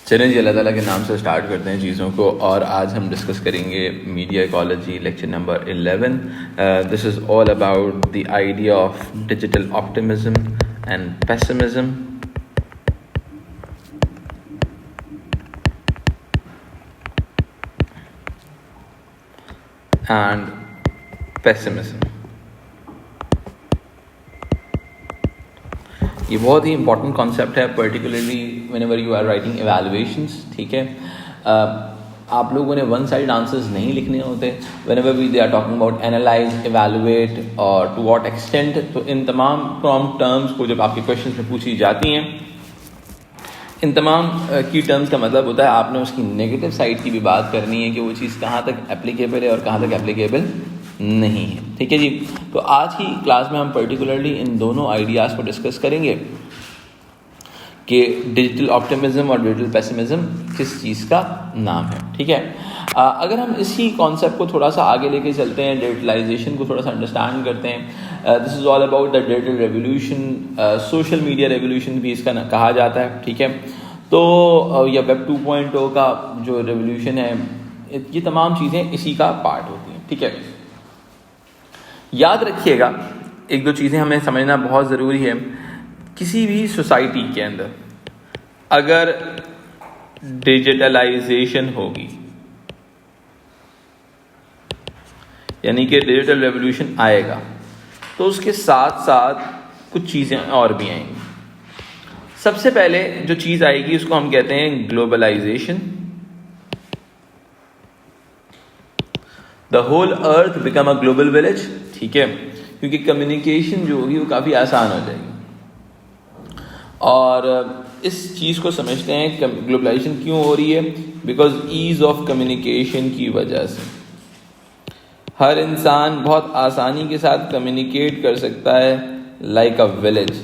चलें जी, अल्लाह ताला के नाम से स्टार्ट करते हैं चीज़ों को। और आज हम डिस्कस करेंगे media ecology, lecture number 11। This is all about the idea of digital optimism and pessimism. ये बहुत ही इंपॉर्टेंट कॉन्सेप्ट है, particularly whenever you are writing evaluations. ठीक है, आप लोगों ने वन साइड आंसर्स नहीं लिखने होते। Whenever we they are talking about analyze, evaluate और टू व्हाट एक्सटेंट, तो इन तमाम प्रॉम्प्ट टर्म्स को जब आपके क्वेश्चन में पूछी जाती हैं, इन तमाम की टर्म्स का मतलब होता है आपने उसकी नेगेटिव साइड की भी बात करनी है कि वो चीज़ कहाँ तक एप्लीकेबल है और कहाँ तक एप्लीकेबल नहीं है। ठीक है जी, तो आज की क्लास में हम पर्टिकुलरली इन दोनों आइडियाज़ को डिस्कस करेंगे कि डिजिटल ऑप्टिमिज्म और डिजिटल पेसिमिज्म किस चीज़ का नाम है। ठीक है, अगर हम इसी कॉन्सेप्ट को थोड़ा सा आगे लेके चलते हैं, डिजिटलाइजेशन को थोड़ा सा अंडरस्टैंड करते हैं। This is all about the digital revolution, social media revolution भी इसका कहा जाता है। ठीक है, तो या वेब 2.0 का जो रेवोल्यूशन है, ये तमाम चीज़ें इसी का पार्ट होती हैं। ठीक है, याद रखिएगा एक दो चीज़ें हमें समझना बहुत ज़रूरी है। किसी भी सोसाइटी के अंदर अगर डिजिटलाइजेशन होगी, यानी कि डिजिटल रेवोल्यूशन आएगा, तो उसके साथ साथ कुछ चीज़ें और भी आएंगी। सबसे पहले जो चीज़ आएगी उसको हम कहते हैं globalization. The whole earth become a global village. ठीक है, क्योंकि कम्युनिकेशन जो होगी वो काफ़ी आसान हो जाएगी। और इस चीज़ को समझते हैं ग्लोबलाइजेशन क्यों हो रही है, बिकॉज ईज़ ऑफ कम्युनिकेशन की वजह से हर इंसान बहुत आसानी के साथ कम्युनिकेट कर सकता है लाइक अ विलेज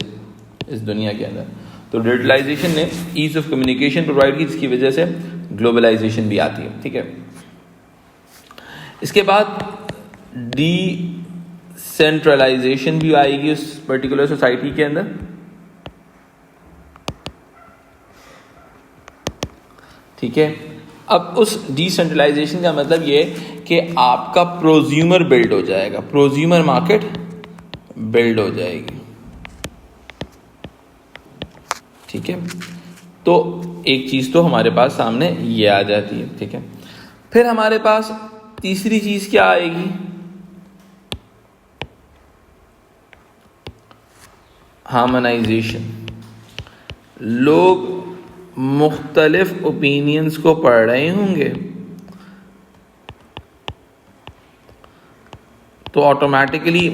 इस दुनिया के अंदर। तो डिजिटलाइजेशन ने ईज़ ऑफ कम्युनिकेशन प्रोवाइड की, जिसकी वजह से ग्लोबलाइजेशन भी आती है। ठीक है, इसके बाद डिसेंट्रलाइजेशन भी आएगी उस पर्टिकुलर सोसाइटी के अंदर। ठीक है, अब उस डिसेंट्रलाइजेशन का मतलब ये कि आपका प्रोज्यूमर बिल्ड हो जाएगा, प्रोज्यूमर मार्केट बिल्ड हो जाएगी। ठीक है, तो एक चीज़ तो हमारे पास सामने ये आ जाती है। ठीक है, फिर हमारे पास तीसरी चीज़ क्या आएगी, हार्मोनाइजेशन। लोग मुख्तलिफ ओपिनियंस को पढ़ रहे होंगे तो ऑटोमेटिकली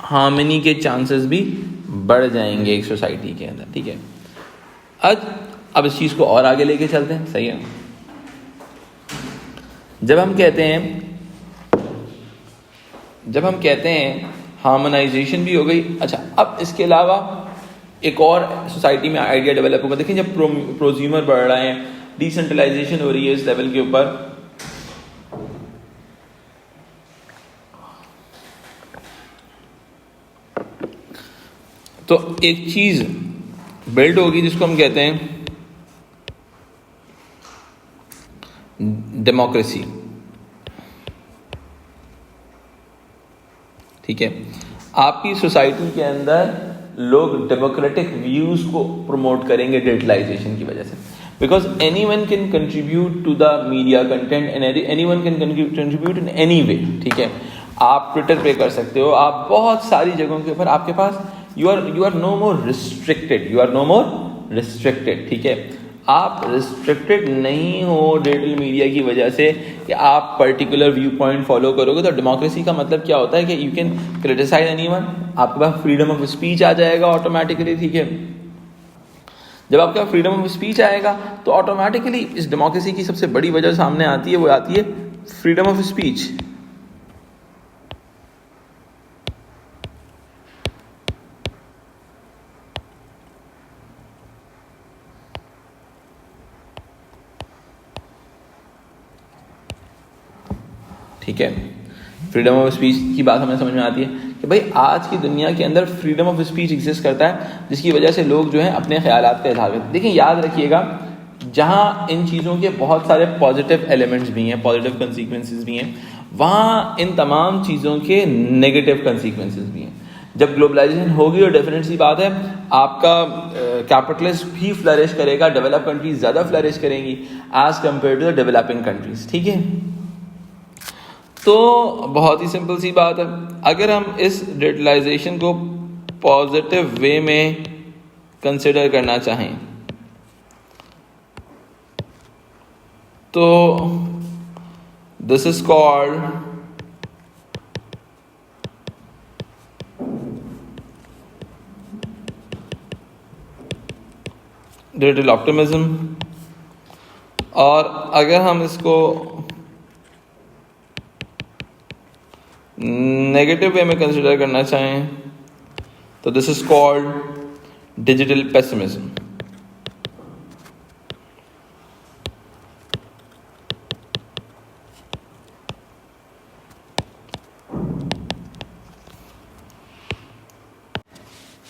हार्मनी के चांसेस भी बढ़ जाएंगे एक सोसाइटी के अंदर। ठीक है, अब इस चीज़ को और आगे लेके चलते हैं। सही है, जब हम कहते हैं हार्मोनाइजेशन भी हो गई। अच्छा, अब इसके अलावा एक और सोसाइटी में आइडिया डेवलप होगा। देखिए, जब प्रोज्यूमर बढ़ रहे हैं, डिसेंट्रलाइजेशन हो रही है इस लेवल के ऊपर, तो एक चीज बिल्ड होगी जिसको हम कहते हैं डेमोक्रेसी। ठीक है, आपकी सोसाइटी के अंदर लोग डेमोक्रेटिक व्यूज को प्रमोट करेंगे डिजिटलाइजेशन की वजह से, because anyone can contribute to the media content and anyone can contribute in any way. ठीक है, आप ट्विटर पे कर सकते हो, आप बहुत सारी जगहों के ऊपर आपके पास you are no more restricted. ठीक है, आप रिस्ट्रिक्टेड नहीं हो डिजिटल मीडिया की वजह से कि आप पर्टिकुलर व्यू पॉइंट फॉलो करोगे। तो डेमोक्रेसी का मतलब क्या होता है कि यू कैन क्रिटिसाइज एनीवन, आपके पास फ्रीडम ऑफ स्पीच आ जाएगा ऑटोमेटिकली। ठीक है, जब आपका फ्रीडम ऑफ स्पीच आएगा तो ऑटोमेटिकली इस डेमोक्रेसी की सबसे बड़ी वजह सामने आती है, वो आती है फ्रीडम ऑफ स्पीच। ठीक है, फ्रीडम ऑफ स्पीच की बात हमें समझ में आती है कि भाई आज की दुनिया के अंदर फ्रीडम ऑफ स्पीच एग्जिस्ट करता है, जिसकी वजह से लोग जो है अपने ख्यालात का इजहार करते हैं। देखिए, याद रखिएगा, जहाँ इन चीज़ों के बहुत सारे पॉजिटिव एलिमेंट्स भी हैं, पॉजिटिव कंसीक्वेंसेस भी हैं, वहाँ इन तमाम चीज़ों के नेगेटिव कंसीक्वेंसेस भी हैं। जब ग्लोबलाइजेशन होगी और डेफिनेट सी बात है आपका कैपिटलिस्ट भी फ्लरिश करेगा, डेवलप कंट्रीज ज़्यादा फ्लरिश करेंगी as compared to the developing countries, ठीक है। तो बहुत ही सिंपल सी बात है, अगर हम इस डिजिटलाइजेशन को पॉजिटिव वे में कंसिडर करना चाहें तो this is called digital optimism. और अगर हम इसको नेगेटिव वे में कंसिडर करना चाहें तो this is called digital pessimism.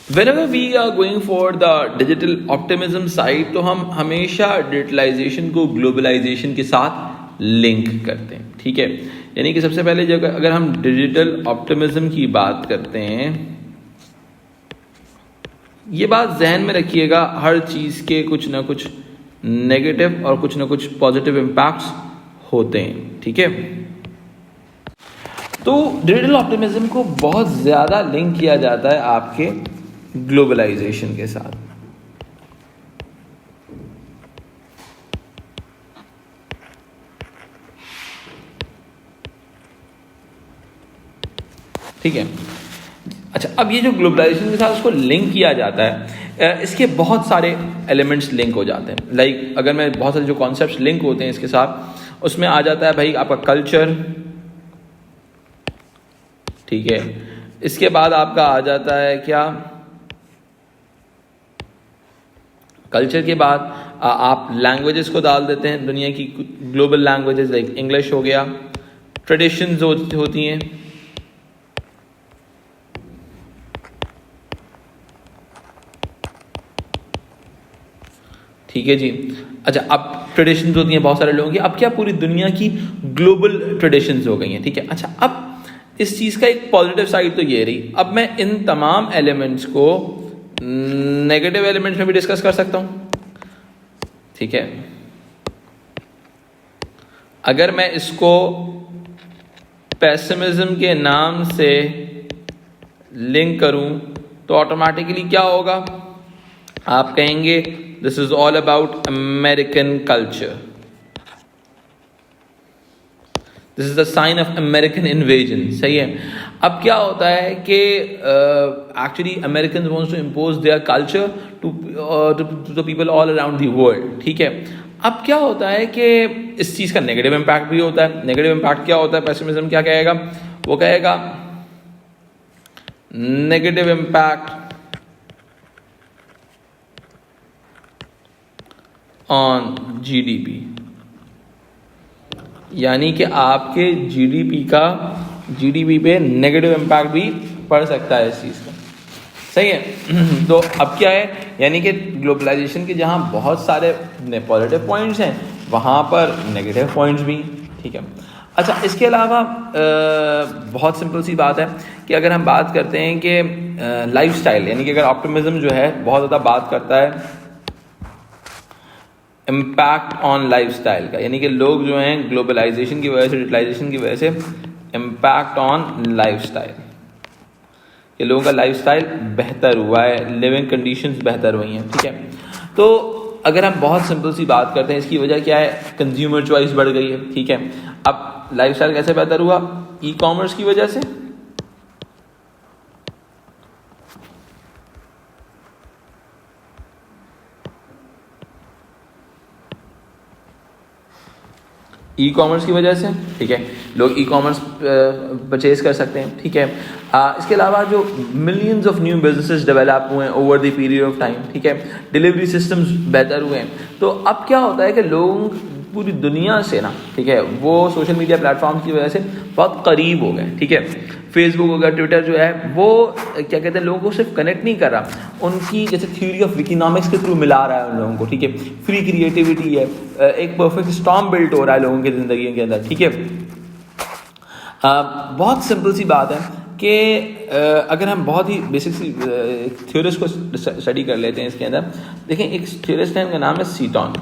Whenever we are going for the digital optimism side, तो हम हमेशा डिजिटलाइजेशन को ग्लोबलाइजेशन के साथ लिंक करते हैं, ठीक है। यानी कि सबसे पहले जब अगर हम डिजिटल ऑप्टिमिज्म की बात करते हैं, ये बात जहन में रखिएगा, हर चीज़ के कुछ ना कुछ नेगेटिव और कुछ ना कुछ पॉजिटिव इम्पैक्ट्स होते हैं, ठीक है। तो डिजिटल ऑप्टिमिज्म को बहुत ज़्यादा लिंक किया जाता है आपके ग्लोबलाइजेशन के साथ। ठीक है। अच्छा, अब ये जो ग्लोबलाइजेशन के साथ उसको लिंक किया जाता है, इसके बहुत सारे एलिमेंट्स लिंक हो जाते हैं। लाइक अगर मैं बहुत सारे जो कॉन्सेप्ट्स लिंक होते हैं इसके साथ, उसमें आ जाता है भाई आपका कल्चर, ठीक है। इसके बाद आपका आ जाता है क्या, कल्चर के बाद आप लैंग्वेजेस को डाल देते हैं, दुनिया की ग्लोबल लैंग्वेजेस लाइक इंग्लिश हो गया, ट्रेडिशंस होती हैं, ठीक है जी। अच्छा, अब ट्रेडिशंस होती हैं बहुत सारे लोगों की, अब क्या पूरी दुनिया की ग्लोबल ट्रेडिशंस हो गई हैं, ठीक है। अच्छा, अब इस चीज़ का एक पॉजिटिव साइड तो ये रही, अब मैं इन तमाम एलिमेंट्स को नेगेटिव एलिमेंट्स में भी डिस्कस कर सकता हूं, ठीक है। अगर मैं इसको पेसिमिज्म के नाम से लिंक करूं तो ऑटोमेटिकली क्या होगा, आप कहेंगे this is all about American culture, this is the sign of American invasion, सही है। अब क्या होता है कि actually American wants to impose their culture to the people all around the world, ठीक है। अब क्या होता है कि इस चीज़ का नेगेटिव इम्पैक्ट भी होता है। नेगेटिव इम्पैक्ट क्या होता है, पेसिमिज्म क्या कहेगा, वो कहेगा नेगेटिव इम्पैक्ट ऑन जीडीपी, यानी कि आपके जीडीपी पे नेगेटिव इम्पैक्ट भी पड़ सकता है इस चीज़ का, सही है। तो अब क्या है, यानी कि ग्लोबलाइजेशन के जहाँ बहुत सारे पॉजिटिव पॉइंट्स हैं वहाँ पर नेगेटिव पॉइंट्स भी, ठीक है। अच्छा, इसके अलावा बहुत सिंपल सी बात है कि अगर हम बात करते हैं कि लाइफस्टाइल, यानी कि अगर ऑप्टिमिज्म जो है बहुत ज़्यादा बात करता है इम्पैक्ट ऑन लाइफस्टाइल का, यानी कि लोग जो हैं ग्लोबलाइजेशन की वजह से, डिजिटलाइजेशन की वजह से इम्पैक्ट ऑन लाइफस्टाइल, कि लोगों का लाइफस्टाइल बेहतर हुआ है, लिविंग कंडीशंस बेहतर हुई हैं, ठीक है। तो अगर हम बहुत सिंपल सी बात करते हैं, इसकी वजह क्या है, कंज्यूमर चॉइस बढ़ गई है, ठीक है। अब लाइफस्टाइल कैसे बेहतर हुआ, ई कॉमर्स की वजह से, ई कॉमर्स की वजह से, ठीक है। लोग ई कॉमर्स परचेज कर सकते हैं, ठीक है। इसके अलावा जो millions of new businesses develop हुए हैं over the period of time, ठीक है। डिलीवरी सिस्टम्स बेहतर हुए हैं। तो अब क्या होता है कि लोग पूरी दुनिया से ना, ठीक है, वो सोशल मीडिया प्लेटफॉर्म की वजह से बहुत करीब हो गए, ठीक है। फेसबुक हो गया, ट्विटर जो है वो क्या कहते हैं, लोगों को सिर्फ कनेक्ट नहीं कर रहा, उनकी जैसे थ्योरी ऑफ इकोनॉमिक्स के थ्रू मिला रहा है उन लोगों को, ठीक है। फ्री क्रिएटिविटी है, एक परफेक्ट स्टॉर्म बिल्ट हो रहा है लोगों की ज़िंदगी के अंदर, ठीक है। बहुत सिंपल सी बात है कि अगर हम बहुत ही बेसिक सी थ्योरिस्ट को स्टडी कर लेते हैं इसके अंदर, देखें एक थ्योरिस्ट है, उनका नाम है सीटॉन।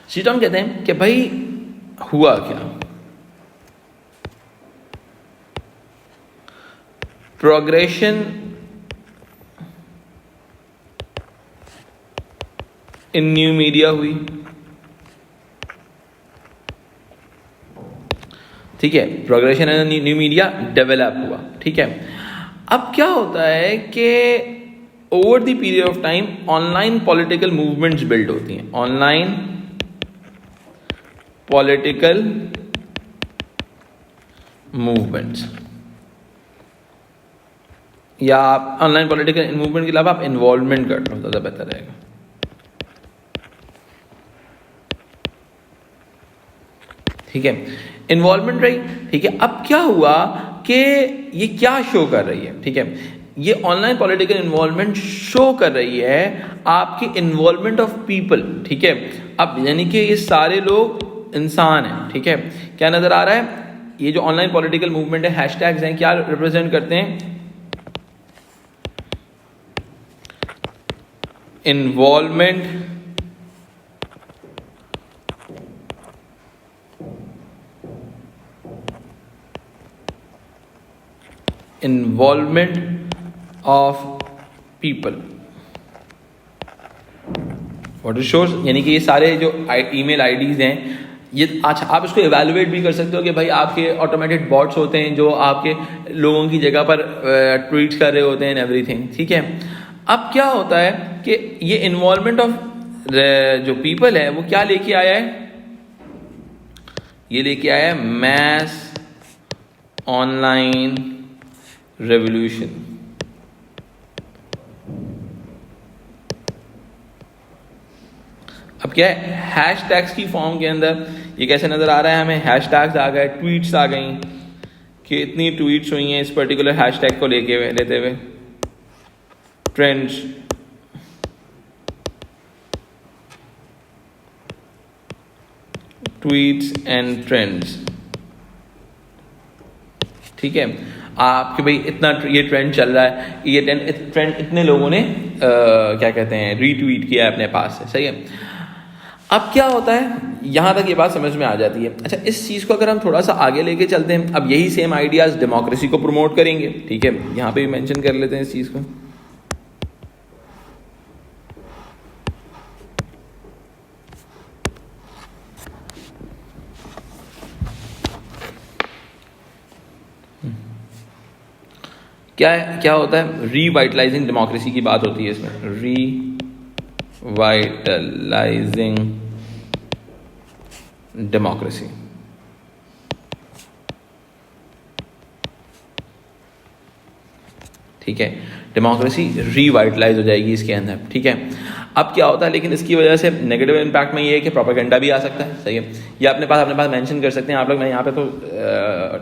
सीटॉन कहते हैं कि भाई हुआ क्या, प्रोग्रेशन इन न्यू मीडिया हुई, ठीक है, progression in new media develop हुआ, ठीक है। अब क्या होता है कि over the period of time online political movements build होती हैं, ऑनलाइन पॉलिटिकल मूवमेंट्स, या आप ऑनलाइन पॉलिटिकल मूवमेंट के अलावा आप इन्वॉल्वमेंट कर लो, ज़्यादा बेहतर रहेगा। ठीक है, इन्वॉल्वमेंट रही, ठीक है। अब क्या हुआ कि ये क्या शो कर रही है, ठीक है, ये ऑनलाइन पॉलिटिकल इन्वॉल्वमेंट शो कर रही है आपकी इन्वॉल्वमेंट ऑफ पीपल, ठीक है। अब यानी कि ये सारे लोग इंसान हैं, ठीक है। क्या नजर आ रहा है, ये जो ऑनलाइन पॉलिटिकल मूवमेंट है, हैशटैग्स हैं, क्या रिप्रेजेंट करते हैं, involvement of people, what it shows, यानी कि ये सारे जो ईमेल आईडीज हैं, ये अच्छा आप इसको इवेलुएट भी कर सकते हो कि भाई आपके ऑटोमेटेड बॉट्स होते हैं जो आपके लोगों की जगह पर ट्वीट्स कर रहे होते हैं एवरीथिंग, ठीक है। अब क्या होता है कि ये इन्वॉल्वमेंट ऑफ जो पीपल है वो क्या लेके आया है, ये लेके आया है मैस ऑनलाइन रेवोल्यूशन। अब क्या है, हैशटैग्स की फॉर्म के अंदर ये कैसे नजर आ रहा है हमें, हैशटैग्स आ गए, ट्वीट्स आ गई कि इतनी ट्वीट्स हुई हैं इस पर्टिकुलर हैशटैग को लेते हुए, ट्रेंड्स, ट्वीट्स एंड ट्रेंड्स, ठीक है। आपके भाई इतना ये ट्रेंड चल रहा है, ये ट्रेंड इतने लोगों ने क्या कहते हैं रीट्वीट किया है अपने पास से, सही है। अब क्या होता है, यहाँ तक ये बात समझ में आ जाती है। अच्छा, इस चीज़ को अगर हम थोड़ा सा आगे लेके चलते हैं, अब यही सेम आइडियाज़ डेमोक्रेसी को प्रमोट करेंगे, ठीक है, यहाँ पे भी मेंशन कर लेते हैं इस चीज़ को। क्या होता है, रीवाइटलाइजिंग डेमोक्रेसी की बात होती है इसमें, रीवाइटलाइजिंग डेमोक्रेसी, ठीक है। डेमोक्रेसी रीवाइटलाइज हो जाएगी इसके अंदर, ठीक है। अब क्या होता है, लेकिन इसकी वजह से नेगेटिव इम्पैक्ट में ये है कि प्रोपेगेंडा भी आ सकता है, सही है। ये अपने पास मेंशन कर सकते हैं आप लोग। मैं यहाँ पे तो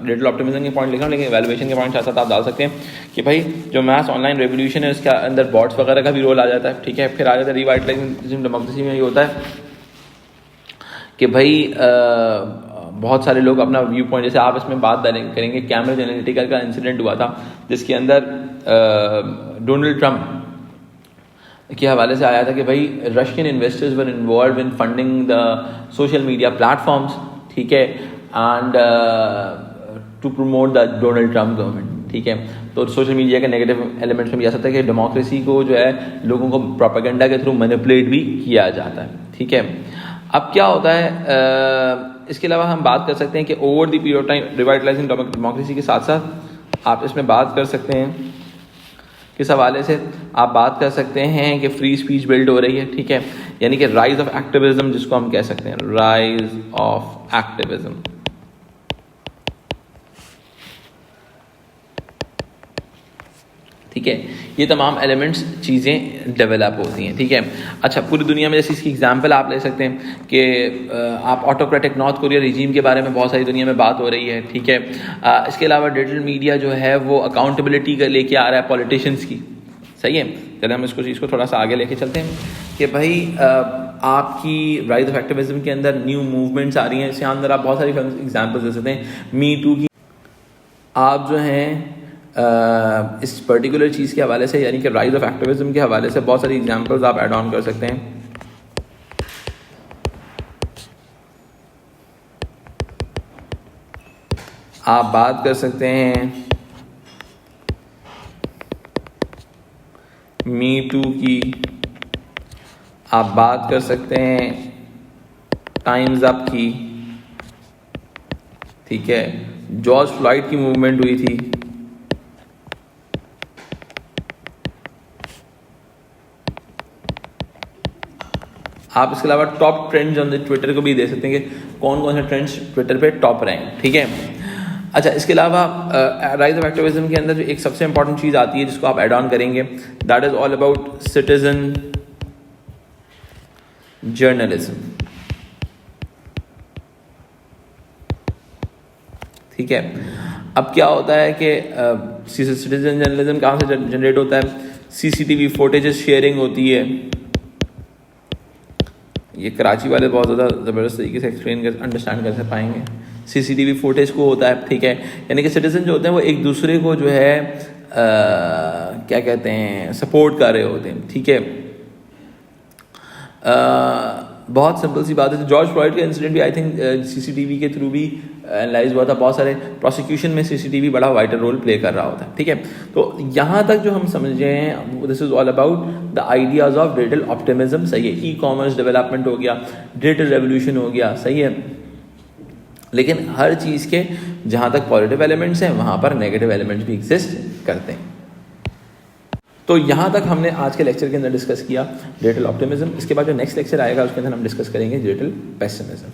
लिटिल ऑप्टिमिज्म के पॉइंट लिख रहा हूँ, लेकिन वैल्यूएशन के पॉइंट साथ साथ आप डाल सकते हैं कि भाई जो मैस ऑनलाइन रेवोल्यूशन है उसके अंदर बॉट्स वगैरह का भी रोल आ जाता है, ठीक है। फिर आ जाता है रीवाइटलाइजिंग डेमोक्रेसी में ये होता है कि भाई बहुत सारे लोग अपना व्यू पॉइंट, जैसे आप इसमें बात करेंगे कैम्ब्रिज एनालिटिका का इंसिडेंट हुआ था जिसके अंदर डोनाल्ड ट्रंप के हवाले से आया था कि भाई Russian investors were involved in funding the social media platforms, ठीक है, and to promote the Donald Trump government, ठीक है। तो सोशल मीडिया के नेगेटिव एलिमेंट्स में भी आ सकता है कि डेमोक्रेसी को जो है लोगों को प्रोपेगेंडा के थ्रू मैनिपुलेट भी किया जाता है, ठीक है। अब क्या होता है, इसके अलावा हम बात कर सकते हैं कि over the period of time revitalising democracy के साथ साथ आप इसमें बात कर सकते हैं, किस हवाले से आप बात कर सकते हैं कि फ्री स्पीच बिल्ड हो रही है, ठीक है, यानी कि राइज ऑफ एक्टिविज्म जिसको हम कह सकते हैं, राइज ऑफ एक्टिविज्म, ठीक है, ये तमाम एलिमेंट्स चीज़ें डेवलप होती हैं, ठीक है। अच्छा, पूरी दुनिया में जैसे इसकी एग्जांपल आप ले सकते हैं कि आप ऑटोक्रेटिक नॉर्थ कोरिया रिजीम के बारे में बहुत सारी दुनिया में बात हो रही है, ठीक है। इसके अलावा डिजिटल मीडिया जो है वो अकाउंटेबिलिटी का लेके आ रहा है पॉलिटिशियंस की, सही है। चलिए हम इसको चीज़ को थोड़ा सा आगे लेके चलते हैं कि भाई आपकी राइज ऑफ एक्टिविज्म के अंदर न्यू मूवमेंट्स आ रही हैं। इसके अंदर आप बहुत सारी एग्जांपल्स दे सकते हैं। मी टू की आप जो हैं इस पर्टिकुलर चीज़ के हवाले से, यानी कि राइज ऑफ एक्टिविज्म के हवाले से बहुत सारी एग्जांपल्स आप ऐड ऑन कर सकते हैं। आप बात कर सकते हैं मी टू की, आप बात कर सकते हैं टाइम्स अप की, ठीक है। जॉर्ज फ्लॉयड की मूवमेंट हुई थी, आप इसके अलावा top trends on the Twitter को भी दे सकते हैं कि कौन कौन से ट्रेंड्स ट्विटर पे टॉप रहे हैं, ठीक है। अच्छा, इसके अलावा राइज ऑफ एक्टिविज्म के अंदर जो एक सबसे इंपॉर्टेंट चीज़ आती है जिसको आप ऐड ऑन करेंगे, that is all about citizen journalism, ठीक है। अब क्या होता है कि सिटीजन जर्नलिज्म कहाँ से जनरेट होता है? सीसीटीवी फुटेजेस शेयरिंग होती है। ये कराची वाले बहुत ज़्यादा ज़बरदस्त तरीके से एक्सप्लेन कर अंडरस्टैंड कर पाएंगे। सीसीटीवी फुटेज को होता है, ठीक है, यानी कि सिटीजन जो होते हैं वो एक दूसरे को जो है क्या कहते हैं, सपोर्ट कर रहे होते हैं, ठीक है। बहुत सिंपल सी बात है। जॉर्ज फ्लॉयड का इंसिडेंट भी आई थिंक सीसीटीवी के थ्रू भी एनालाइज हुआ था। बहुत सारे प्रोसिक्यूशन में सीसीटीवी बड़ा वाइटल रोल प्ले कर रहा होता है, ठीक है। तो यहाँ तक जो हम समझ रहे हैं, this is all about the ideas of digital optimism, सही है। ई कॉमर्स डेवलपमेंट हो गया, डिजिटल रेवोल्यूशन हो गया, सही है। लेकिन हर चीज़ के जहाँ तक पॉजिटिव एलिमेंट्स हैं वहाँ पर नेगेटिव एलिमेंट्स भी एग्जिस्ट करते हैं। तो यहाँ तक हमने आज के लेक्चर के अंदर डिस्कस किया डिजिटल ऑप्टिमिज्म। इसके बाद जो नेक्स्ट लेक्चर आएगा उसके अंदर हम डिस्कस करेंगे डिजिटल पेसिमिज्म।